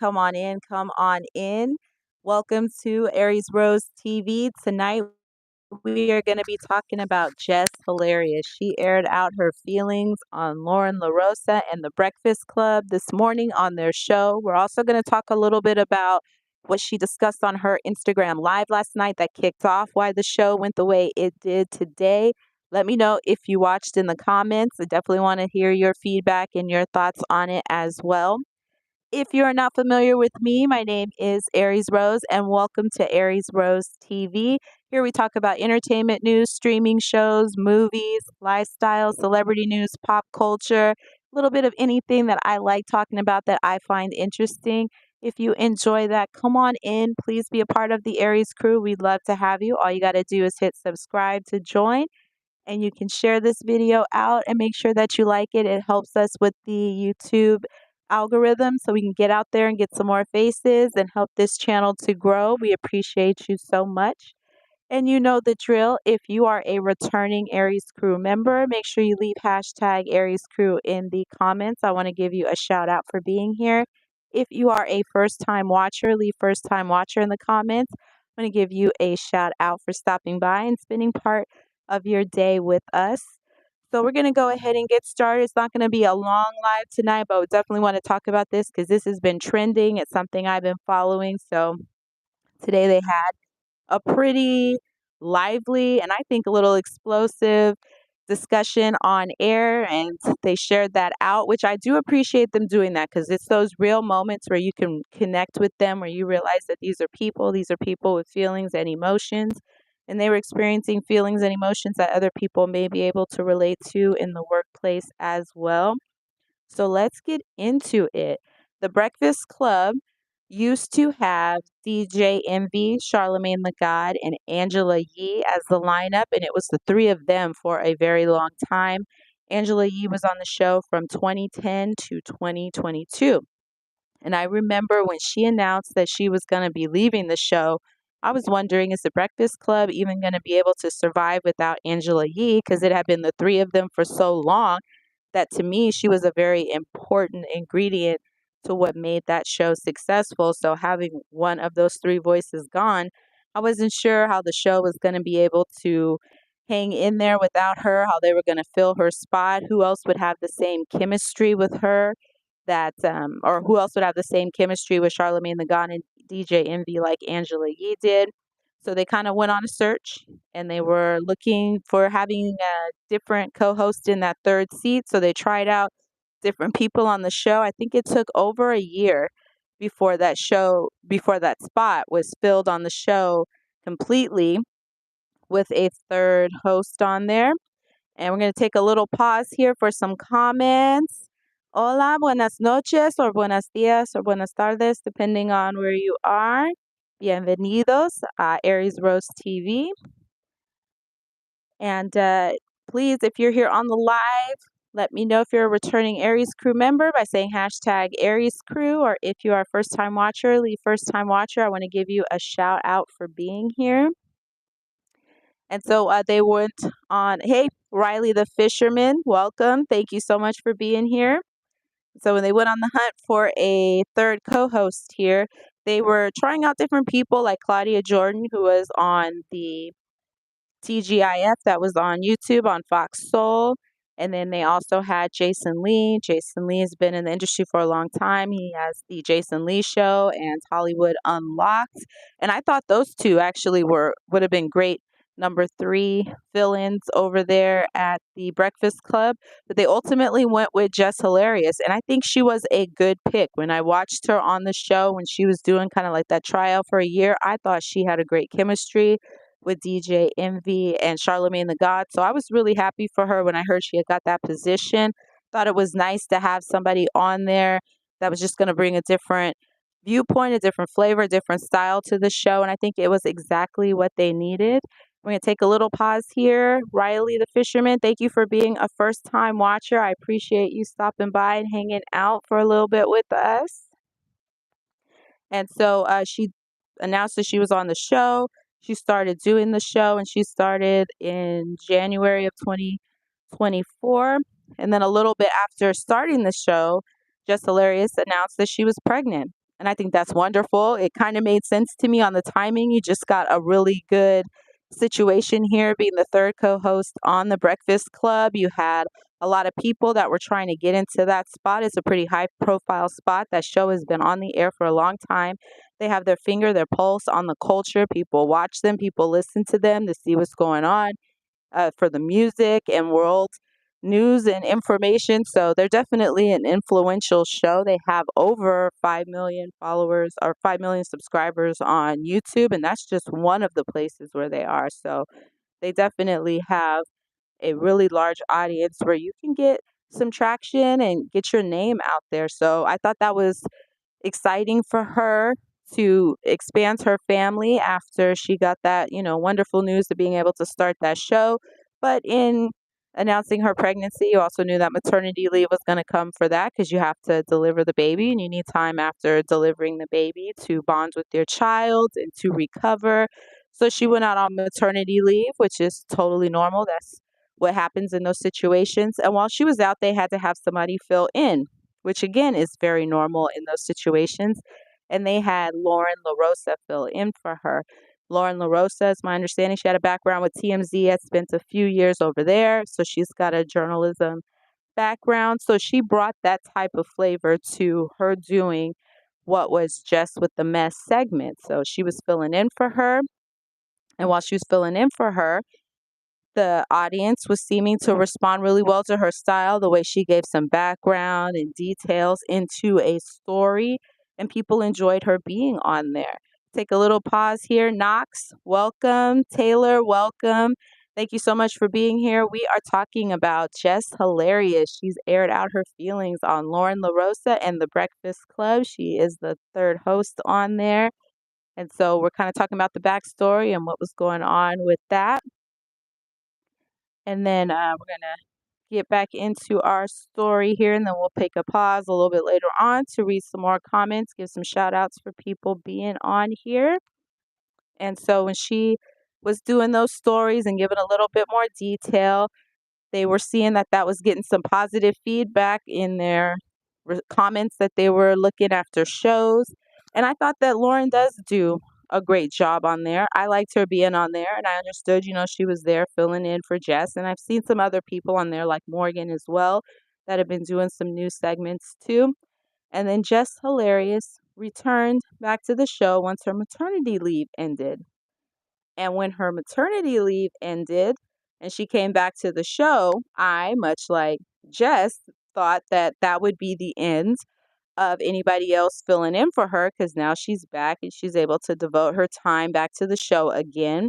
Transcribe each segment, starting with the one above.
Come on in, come on in. Welcome to Aries Rose TV. Tonight we are going to be talking about Jess Hilarious. She aired out her feelings on Loren LaRosa and the Breakfast Club this morning on their show. We're also going to talk a little bit about what she discussed on her Instagram Live last night that kicked off why the show went the way it did today. Let me know if you watched in the comments. I definitely want to hear your feedback and your thoughts on it as well. If you're not familiar with me, my name is Aries Rose, and welcome to Aries Rose TV. Here we talk about entertainment news, streaming shows, movies, lifestyle, celebrity news, pop culture, a little bit of anything that I like talking about that I find interesting. If you enjoy that, come on in. Please be a part of the Aries crew. We'd love to have you. All you got to do is hit subscribe to join, and you can share this video out and make sure that you like it. It helps us with the YouTube algorithm so we can get out there and get some more faces and help this channel to grow. We appreciate you so much. And you know the drill. If you are a returning Aries crew member, make sure you leave hashtag Aries crew in the comments. I want to give you a shout out for being here. If you are a first time watcher, leave first time watcher in the comments. I want to give you a shout out for stopping by and spending part of your day with us. So we're going to go ahead and get started. It's not going to be a long live tonight, but we definitely want to talk about this because this has been trending. It's something I've been following. So today they had a pretty lively and I think a little explosive discussion on air, and they shared that out, which I do appreciate them doing that because it's those real moments where you can connect with them, where you realize that these are people with feelings and emotions, and they were experiencing feelings and emotions that other people may be able to relate to in the workplace as well. So let's get into it. The Breakfast Club used to have DJ Envy, Charlemagne the God, and Angela Yee as the lineup, and it was the three of them for a very long time. Angela Yee was on the show from 2010 to 2022. And I remember when she announced that she was going to be leaving the show, I was wondering, is the Breakfast Club even going to be able to survive without Angela Yee? Because it had been the three of them for so long that to me, she was a very important ingredient to what made that show successful. So having one of those three voices gone, I wasn't sure how the show was going to be able to hang in there without her, how they were going to fill her spot, who else would have the same chemistry with her or who else would have the same chemistry with Charlemagne the God and DJ Envy like Angela Yee did. So they kind of went on a search and they were looking for having a different co-host in that third seat. So they tried out different people on the show. I think it took over a year before that spot was filled on the show completely with a third host on there. And we're going to take a little pause here for some comments. Hola, buenas noches, or buenos días, or buenas tardes, depending on where you are. Bienvenidos a Aries Rose TV. And please, if you're here on the live, let me know if you're a returning Aries crew member by saying hashtag Aries crew, or if you are a first time watcher, leave first time watcher. I want to give you a shout out for being here. And so they went on, hey, Riley the Fisherman, welcome. Thank you so much for being here. So when they went on the hunt for a third co-host here, they were trying out different people like Claudia Jordan, who was on the TGIF that was on YouTube on Fox Soul. And then they also had Jason Lee. Jason Lee has been in the industry for a long time. He has the Jason Lee Show and Hollywood Unlocked. And I thought those two actually would have been great number 3 fill-ins over there at the Breakfast Club. But they ultimately went with Jess Hilarious. And I think she was a good pick. When I watched her on the show, when she was doing kind of like that tryout for a year, I thought she had a great chemistry with DJ Envy and Charlemagne the God. So I was really happy for her when I heard she had got that position. Thought it was nice to have somebody on there that was just going to bring a different viewpoint, a different flavor, a different style to the show. And I think it was exactly what they needed. We're going to take a little pause here. Riley the Fisherman, thank you for being a first-time watcher. I appreciate you stopping by and hanging out for a little bit with us. And so she announced that she was on the show. She started doing the show, and she started in January of 2024. And then a little bit after starting the show, Jess Hilarious announced that she was pregnant. And I think that's wonderful. It kind of made sense to me on the timing. You just got a really good situation here being the third co-host on The Breakfast Club. You had a lot of people that were trying to get into that spot. It's a pretty high profile spot. That show has been on the air for a long time. They have their finger, their pulse on the culture. People watch them, people listen to them to see what's going on for the music and world news and information. So they're definitely an influential show. They have over 5 million followers or 5 million subscribers on YouTube, and that's just one of the places where they are. So they definitely have a really large audience where you can get some traction and get your name out there. So I thought that was exciting for her to expand her family after she got that, wonderful news of being able to start that show. But in announcing her pregnancy, you also knew that maternity leave was going to come for that because you have to deliver the baby and you need time after delivering the baby to bond with your child and to recover. So she went out on maternity leave, which is totally normal. That's what happens in those situations. And while she was out, they had to have somebody fill in, which again is very normal in those situations. And they had Loren LaRosa fill in for her. Loren LaRosa, is my understanding, she had a background with TMZ, had spent a few years over there. So she's got a journalism background. So she brought that type of flavor to her doing what was Jess with the Mess segment. So she was filling in for her. And while she was filling in for her, the audience was seeming to respond really well to her style, the way she gave some background and details into a story, and people enjoyed her being on there. Take a little pause here. Knox, welcome. Taylor, welcome. Thank you so much for being here. We are talking about Jess Hilarious. She's aired out her feelings on Loren LaRosa and The Breakfast Club. She is the third host on there. And so we're kind of talking about the backstory and what was going on with that. And then we're going to get back into our story here, and then we'll take a pause a little bit later on to read some more comments, give some shout outs for people being on here. And so when she was doing those stories and giving a little bit more detail, they were seeing that that was getting some positive feedback in their comments that they were looking after shows. And I thought that Loren does do a great job on there. I liked her being on there, and I understood, she was there filling in for Jess. And I've seen some other people on there, like Morgan as well, that have been doing some new segments too. And then Jess Hilarious returned back to the show once her maternity leave ended. And when her maternity leave ended and she came back to the show, I, much like Jess, thought that that would be the end of anybody else filling in for her because now she's back and she's able to devote her time back to the show again.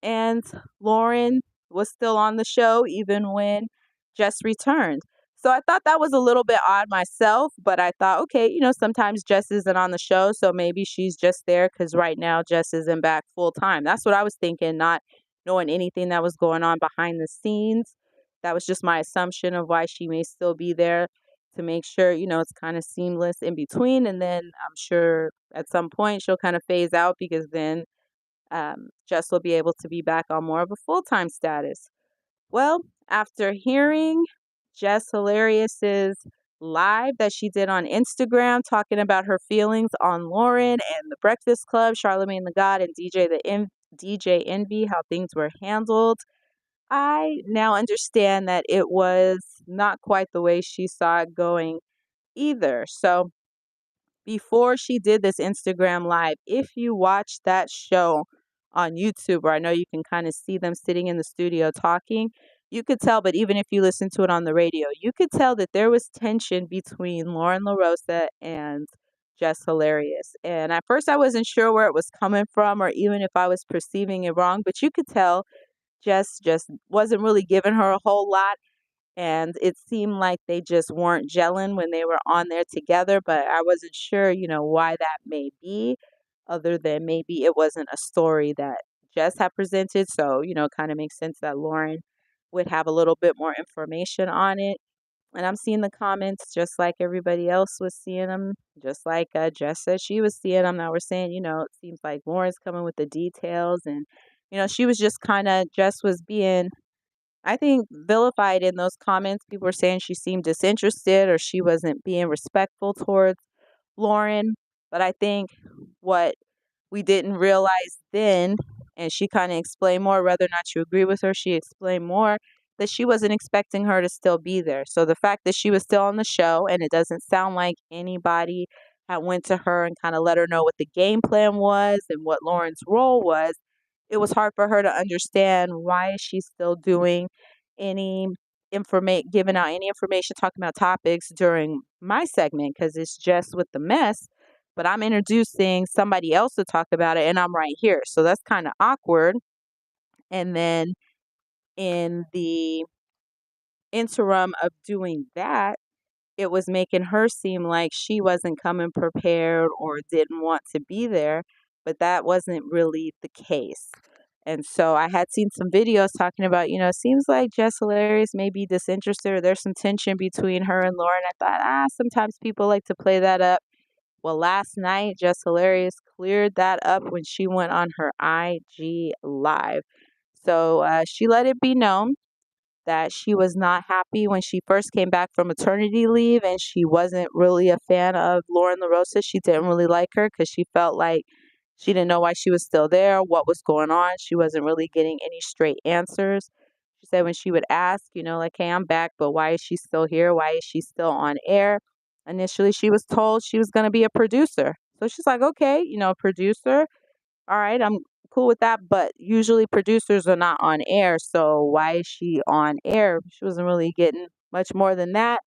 And Loren was still on the show even when Jess returned. So I thought that was a little bit odd myself, but I thought, okay, sometimes Jess isn't on the show, so maybe she's just there because right now Jess isn't back full time. That's what I was thinking, not knowing anything that was going on behind the scenes. That was just my assumption of why she may still be there to make sure, it's kind of seamless in between. And then I'm sure at some point she'll kind of phase out because then Jess will be able to be back on more of a full-time status. Well, after hearing Jess Hilarious's live that she did on Instagram talking about her feelings on Loren and the Breakfast Club, Charlemagne the God, and DJ Envy, how things were handled, I now understand that it was not quite the way she saw it going either. So before she did this Instagram live, if you watch that show on YouTube, where I know you can kind of see them sitting in the studio talking, you could tell, but even if you listen to it on the radio, you could tell that there was tension between Loren LaRosa and Jess Hilarious. And at first I wasn't sure where it was coming from or even if I was perceiving it wrong, but you could tell Jess just wasn't really giving her a whole lot. And it seemed like they just weren't gelling when they were on there together, but I wasn't sure, why that may be, other than maybe it wasn't a story that Jess had presented. So, it kind of makes sense that Loren would have a little bit more information on it. And I'm seeing the comments just like everybody else was seeing them, just like Jess said she was seeing them. Now we're saying, it seems like Loren's coming with the details. And, she was just kind of, Jess was being, I think, vilified in those comments. People were saying she seemed disinterested or she wasn't being respectful towards Loren. But I think what we didn't realize then, and she kind of explained more, whether or not you agree with her, she explained more that she wasn't expecting her to still be there. So the fact that she was still on the show, and it doesn't sound like anybody had went to her and kind of let her know what the game plan was and what Loren's role was, it was hard for her to understand why is she still doing any giving out any information, talking about topics during my segment, because it's just with the mess, but I'm introducing somebody else to talk about it and I'm right here. So that's kind of awkward. And then in the interim of doing that, it was making her seem like she wasn't coming prepared or didn't want to be there, but that wasn't really the case. And so I had seen some videos talking about, it seems like Jess Hilarious may be disinterested or there's some tension between her and Loren. I thought, sometimes people like to play that up. Well, last night, Jess Hilarious cleared that up when she went on her IG Live. So she let it be known that she was not happy when she first came back from maternity leave and she wasn't really a fan of Lauren LaRosa. She didn't really like her because she felt like she didn't know why she was still there, what was going on. She wasn't really getting any straight answers. She said when she would ask, like, hey, I'm back, but why is she still here? Why is she still on air? Initially, she was told she was going to be a producer. So she's like, okay, producer. All right, I'm cool with that. But usually producers are not on air. So why is she on air? She wasn't really getting much more than that.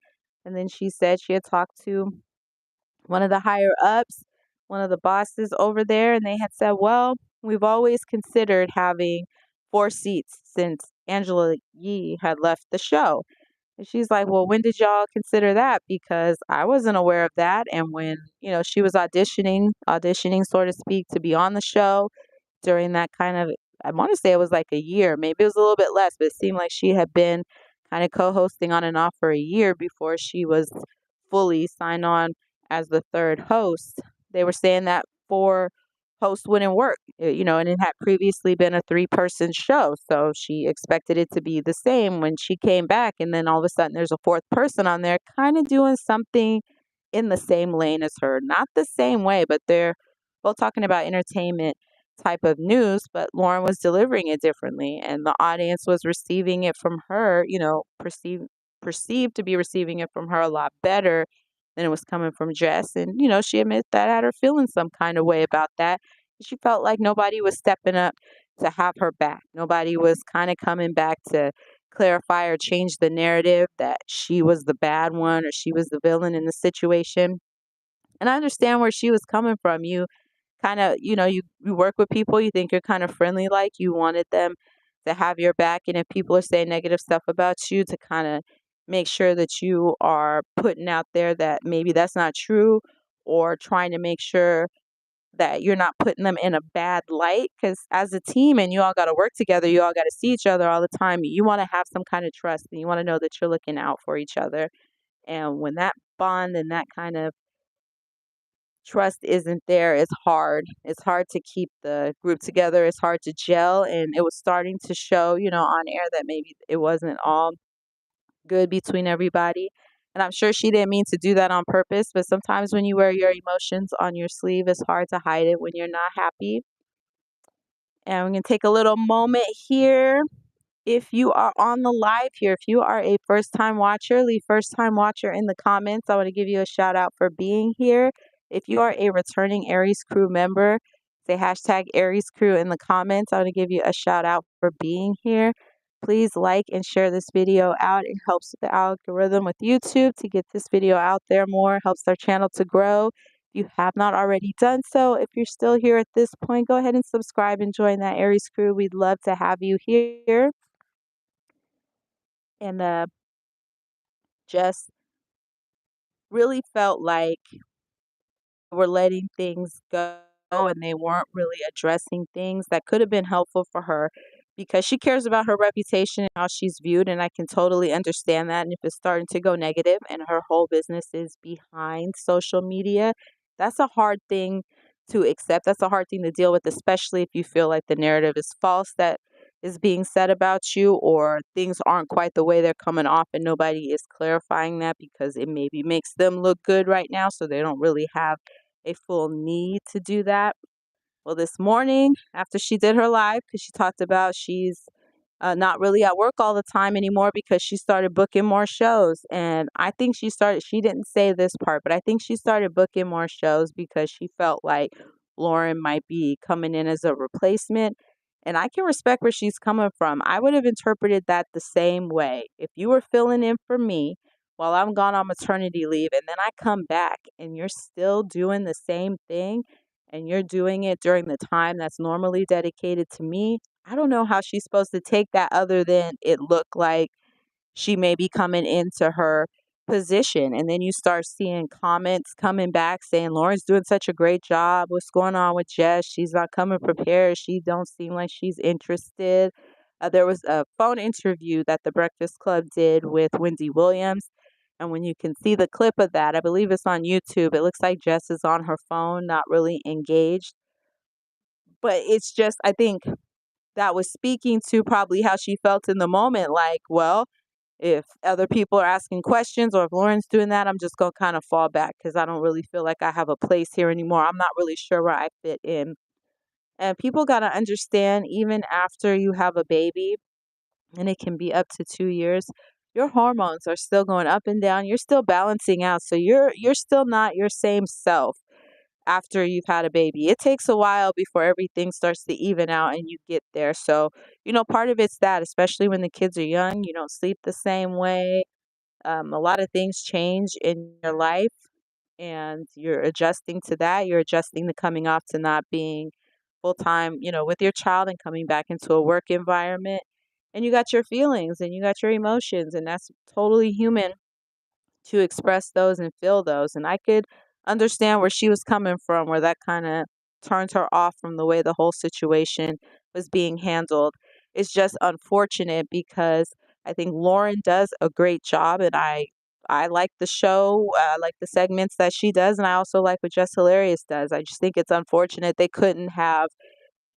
And then she said she had talked to one of the higher ups, one of the bosses over there, and they had said, well, we've always considered having 4 seats since Angela Yee had left the show. And she's like, well, when did y'all consider that? Because I wasn't aware of that. And when, she was auditioning, so to speak, to be on the show during that kind of, I want to say it was like a year, maybe it was a little bit less, but it seemed like she had been kind of co-hosting on and off for a year before she was fully signed on as the third host. They were saying that 4 hosts wouldn't work, and it had previously been a 3-person show. So she expected it to be the same when she came back. And then all of a sudden there's a 4th person on there kind of doing something in the same lane as her. Not the same way, but they're both talking about entertainment type of news, but Loren was delivering it differently and the audience was receiving it from her, perceived to be receiving it from her a lot better than it was coming from Jess. And, she admits that had her feeling some kind of way about that. She felt like nobody was stepping up to have her back. Nobody was kind of coming back to clarify or change the narrative that she was the bad one or she was the villain in the situation. And I understand where she was coming from. You kind of, you work with people, you think you're kind of friendly, like you wanted them to have your back. And if people are saying negative stuff about you, to kind of make sure that you are putting out there that maybe that's not true, or trying to make sure that you're not putting them in a bad light. Because as a team and you all got to work together, you all got to see each other all the time. You want to have some kind of trust and you want to know that you're looking out for each other. And when that bond and that kind of trust isn't there, it's hard. It's hard to keep the group together. It's hard to gel. And it was starting to show, on air that maybe it wasn't all good between everybody. And I'm sure she didn't mean to do that on purpose, but sometimes when you wear your emotions on your sleeve, it's hard to hide it when you're not happy. And we're going to take a little moment here. If you are on the live here, if you are a first time watcher, leave first time watcher in the comments. I want to give you a shout out for being here. If you are a returning AIRS crew member, say hashtag AIRS crew in the comments. I want to give you a shout out for being here. Please like and share this video out. It helps with the algorithm with YouTube to get this video out there more. It helps our channel to grow. If you have not already done so, if you're still here at this point, go ahead and subscribe and join that AIRS crew. We'd love to have you here. And just really felt like we're letting things go and they weren't really addressing things that could have been helpful for her, because she cares about her reputation and how she's viewed, and I can totally understand that. And if it's starting to go negative and her whole business is behind social media, that's a hard thing to accept. That's a hard thing to deal with, especially if you feel like the narrative is false that is being said about you, or things aren't quite the way they're coming off and nobody is clarifying that because it maybe makes them look good right now, so they don't really have a full need to do that. Well, this morning, after she did her live, because she talked about she's not really at work all the time anymore because she started booking more shows. And I think she didn't say this part, but I think she started booking more shows because she felt like Loren might be coming in as a replacement. And I can respect where she's coming from. I would have interpreted that the same way. If you were filling in for me while I'm gone on maternity leave and then I come back and you're still doing the same thing and you're doing it during the time that's normally dedicated to me, I don't know how she's supposed to take that other than it looked like she may be coming into her position. And then you start seeing comments coming back saying Lauren's doing such a great job. What's going on with Jess? She's not coming prepared. She don't seem like she's interested. There was a phone interview that the Breakfast Club did with Wendy Williams. And when you can see the clip of that, I believe it's on YouTube, it looks like Jess is on her phone, not really engaged. But it's just, I think that was speaking to probably how she felt in the moment. Like, well, if other people are asking questions or if Lauren's doing that, I'm just going to kind of fall back because I don't really feel like I have a place here anymore. I'm not really sure where I fit in. And people got to understand, even after you have a baby, and it can be up to 2 years, your hormones are still going up and down. You're still balancing out. So you're still not your same self after you've had a baby. It takes a while before everything starts to even out and you get there. So, part of it's that, especially when the kids are young, you don't sleep the same way. A lot of things change in your life and you're adjusting to that. You're adjusting to coming off to not being full time, with your child and coming back into a work environment. And you got your feelings and you got your emotions, and that's totally human to express those and feel those. And I could understand where she was coming from, where that kind of turned her off from the way the whole situation was being handled. It's just unfortunate because I think Loren does a great job, and I like the show. I like the segments that she does, and I also like what Jess Hilarious does. I just think it's unfortunate they couldn't have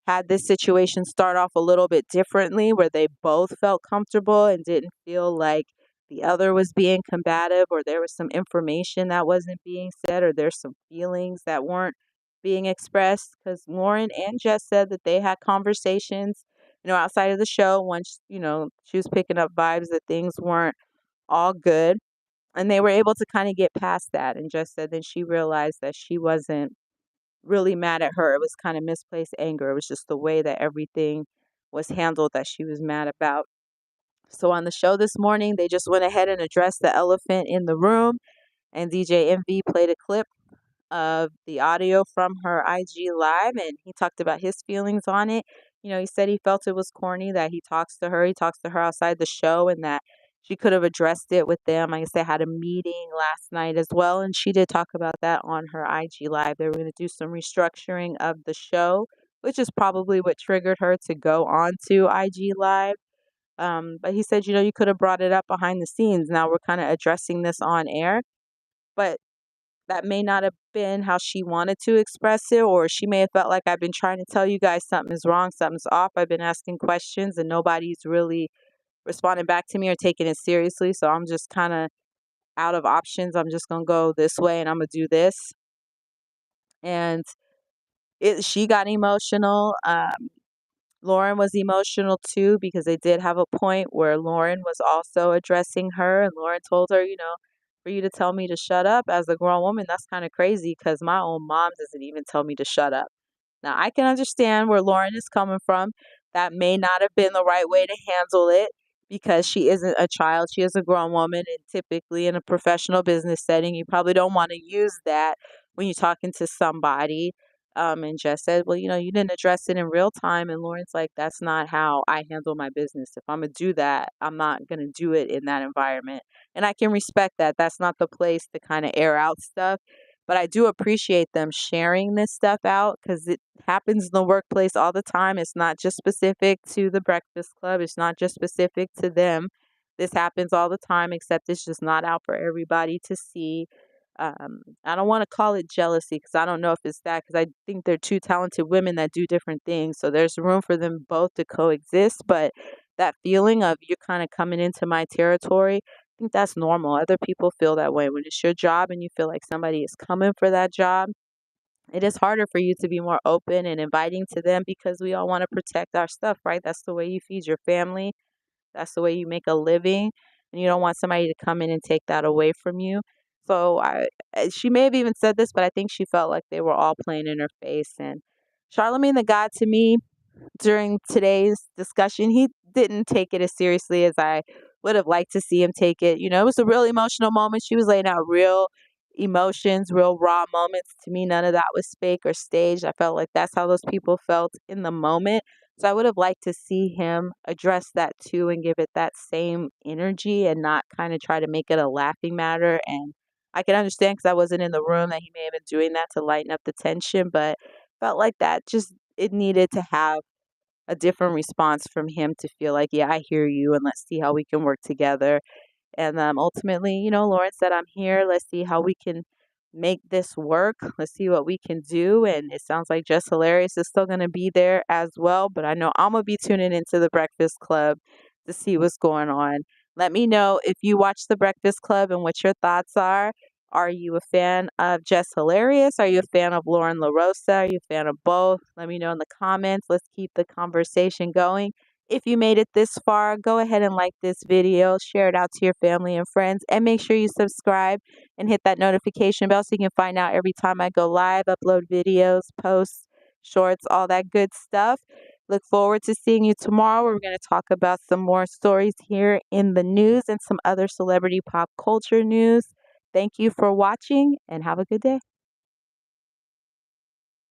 had this situation start off a little bit differently where they both felt comfortable and didn't feel like the other was being combative, or there was some information that wasn't being said, or there's some feelings that weren't being expressed. Because Lauren and Jess said that they had conversations, outside of the show once, she was picking up vibes that things weren't all good. And they were able to kind of get past that. And Jess said then she realized that she wasn't really mad at her. It was kind of misplaced anger. It was just the way that everything was handled that she was mad about. So on the show this morning, they just went ahead and addressed the elephant in the room, and DJ MV played a clip of the audio from her IG live, and he talked about his feelings on it. He said he felt it was corny that he talks to her outside the show, and that she could have addressed it with them. I guess they had a meeting last night as well, and she did talk about that on her IG live. They were going to do some restructuring of the show, which is probably what triggered her to go on to IG live. But he said, you could have brought it up behind the scenes. Now we're kind of addressing this on air, but that may not have been how she wanted to express it, or she may have felt like I've been trying to tell you guys something is wrong, something's off. I've been asking questions and nobody's really responding back to me or taking it seriously. So I'm just kind of out of options. I'm just going to go this way and I'm going to do this. And she got emotional. Loren was emotional too because they did have a point where Loren was also addressing her, and Loren told her, for you to tell me to shut up as a grown woman, that's kind of crazy because my own mom doesn't even tell me to shut up. Now, I can understand where Loren is coming from. That may not have been the right way to handle it because she isn't a child. She is a grown woman, and typically in a professional business setting, you probably don't want to use that when you're talking to somebody. And Jess said, well, you didn't address it in real time. And Lauren's like, that's not how I handle my business. If I'm going to do that, I'm not going to do it in that environment. And I can respect that. That's not the place to kind of air out stuff. But I do appreciate them sharing this stuff out because it happens in the workplace all the time. It's not just specific to the Breakfast Club. It's not just specific to them. This happens all the time, except it's just not out for everybody to see. I don't want to call it jealousy because I don't know if it's that, because I think they're two talented women that do different things. So there's room for them both to coexist. But that feeling of you're kind of coming into my territory, I think that's normal. Other people feel that way when it's your job and you feel like somebody is coming for that job. it is harder for you to be more open and inviting to them because we all want to protect our stuff, right? That's the way you feed your family. That's the way you make a living, and you don't want somebody to come in and take that away from you. So she may have even said this, but I think she felt like they were all playing in her face. And Charlemagne the God, to me, during today's discussion, he didn't take it as seriously as I would have liked to see him take it. You know, it was a real emotional moment. She was laying out real emotions, real raw moments. To me, none of that was fake or staged. I felt like that's how those people felt in the moment. So I would have liked to see him address that too and give it that same energy and not kind of try to make it a laughing matter. And I can understand because I wasn't in the room that he may have been doing that to lighten up the tension, but felt like that just it needed to have a different response from him to feel like, yeah, I hear you, and let's see how we can work together. And ultimately, you know, Lauren said, I'm here. Let's see how we can make this work. Let's see what we can do. And it sounds like Jess Hilarious is still going to be there as well. But I know I'm going to be tuning into the Breakfast Club to see what's going on. Let me know if you watch the Breakfast Club and what your thoughts are. Are you a fan of Jess Hilarious? Are you a fan of Lauren LaRosa? Are you a fan of both? Let me know in the comments. Let's keep the conversation going. If you made it this far, go ahead and like this video, share it out to your family and friends, and make sure you subscribe and hit that notification bell so you can find out every time I go live, upload videos, posts, shorts, all that good stuff. Look forward to seeing you tomorrow. We're going to talk about some more stories here in the news and some other celebrity pop culture news. Thank you for watching and have a good day.